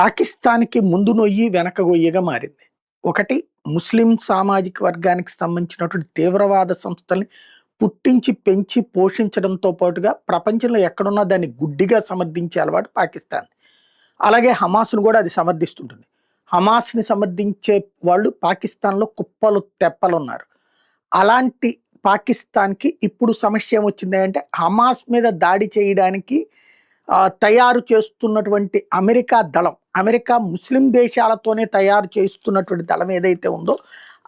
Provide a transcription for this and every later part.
పాకిస్తాన్‌కి ముందు నొయ్యి, వెనక గొయ్యిగా మారింది. ఒకటి ముస్లిం సామాజిక వర్గానికి సంబంధించినటువంటి తీవ్రవాద సంస్థల్ని పుట్టించి, పెంచి, పోషించడంతో పాటుగా ప్రపంచంలో ఎక్కడున్నా దాన్ని గుడ్డిగా సమర్థించే అలవాటు పాకిస్తాన్. అలాగే హమాస్‌ను గూడా అది సమర్థిస్తుంటుంది. హమాస్‌ని సమర్థించే వాళ్ళు పాకిస్తాన్‌లో కుప్పలు, తెప్పలున్నారు. అలాంటి పాకిస్తాన్‌కి ఇప్పుడు సమస్య ఏమొచ్చింది అంటే, హమాస్ మీద దాడి చేయడానికి తయారు చేస్తున్నటువంటి అమెరికా దళం, అమెరికా ముస్లిం దేశాలతోనే తయారు చేస్తున్నటువంటి దళం ఏదైతే ఉందో,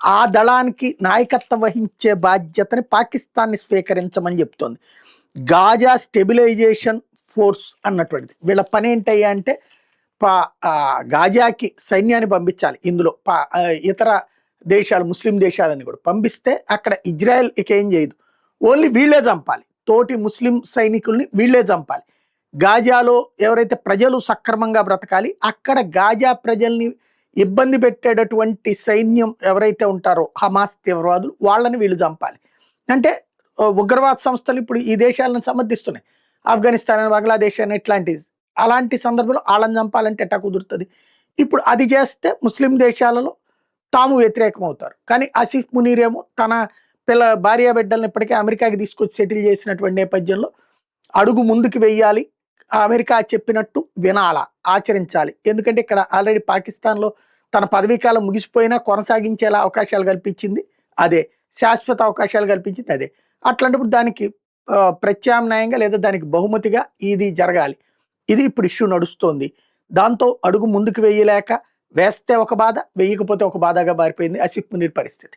ఆ దళానికి నాయకత్వం వహించే బాధ్యతని పాకిస్తాన్‌ని స్వీకరించమని చెప్తోంది. గాజా స్టెబిలైజేషన్ ఫోర్స్ అన్నటువంటిది. వీళ్ళ పనేంటయ్యా అంటే, గాజాకి సైన్యాన్ని పంపించాలి. ఇందులో ఇతర దేశాలు, ముస్లిం దేశాలని కూడా పంపిస్తే అక్కడ ఇజ్రాయెల్ ఇక ఏం చేయదు. ఓన్లీ వీళ్ళే చంపాలి. తోటి ముస్లిం సైనికుల్ని వీళ్ళే చంపాలి. గాజాలో ఎవరైతే ప్రజలు సక్రమంగా బ్రతకాలి, అక్కడ గాజా ప్రజల్ని ఇబ్బంది పెట్టేటటువంటి సైన్యం ఎవరైతే ఉంటారో హమాస్ తీవ్రవాదులు, వాళ్ళని వీళ్ళు చంపాలి. అంటే ఉగ్రవాద సంస్థలు ఇప్పుడు ఈ దేశాలను సమర్థిస్తున్నాయి. ఆఫ్ఘనిస్తాన్, బంగ్లాదేశ్ అని ఇట్లాంటి అలాంటి సందర్భంలో వాళ్ళని చంపాలంటే ఎట్టా కుదురుతుంది? ఇప్పుడు అది చేస్తే ముస్లిం దేశాలలో తాము వ్యతిరేకం అవుతారు. కానీ ఆసిఫ్ మునీర్ ఏమో తన భార్య బిడ్డలను ఇప్పటికే అమెరికాకి తీసుకొచ్చి సెటిల్ చేసినటువంటి నేపథ్యంలో అడుగు ముందుకు వెయ్యాలి, అమెరికా చెప్పినట్టు వినాలా, ఆచరించాలి. ఎందుకంటే ఇక్కడ ఆల్రెడీ పాకిస్తాన్‌లో తన పదవీకాలం ముగిసిపోయినా కొనసాగించేలా అవకాశాలు కల్పించింది అదే. శాశ్వత అవకాశాలు కల్పించింది అదే. అట్లాంటప్పుడు దానికి ప్రత్యామ్నాయంగా లేదా దానికి బహుమతిగా ఇది జరగాలి. ఇది ఇప్పుడు ఇష్యూ నడుస్తోంది. దాంతో అడుగు ముందుకు వేయలేక, వేస్తే ఒక బాధ, వేయకపోతే ఒక బాధగా మారిపోయింది ఆసిఫ్ మునీర్ పరిస్థితి.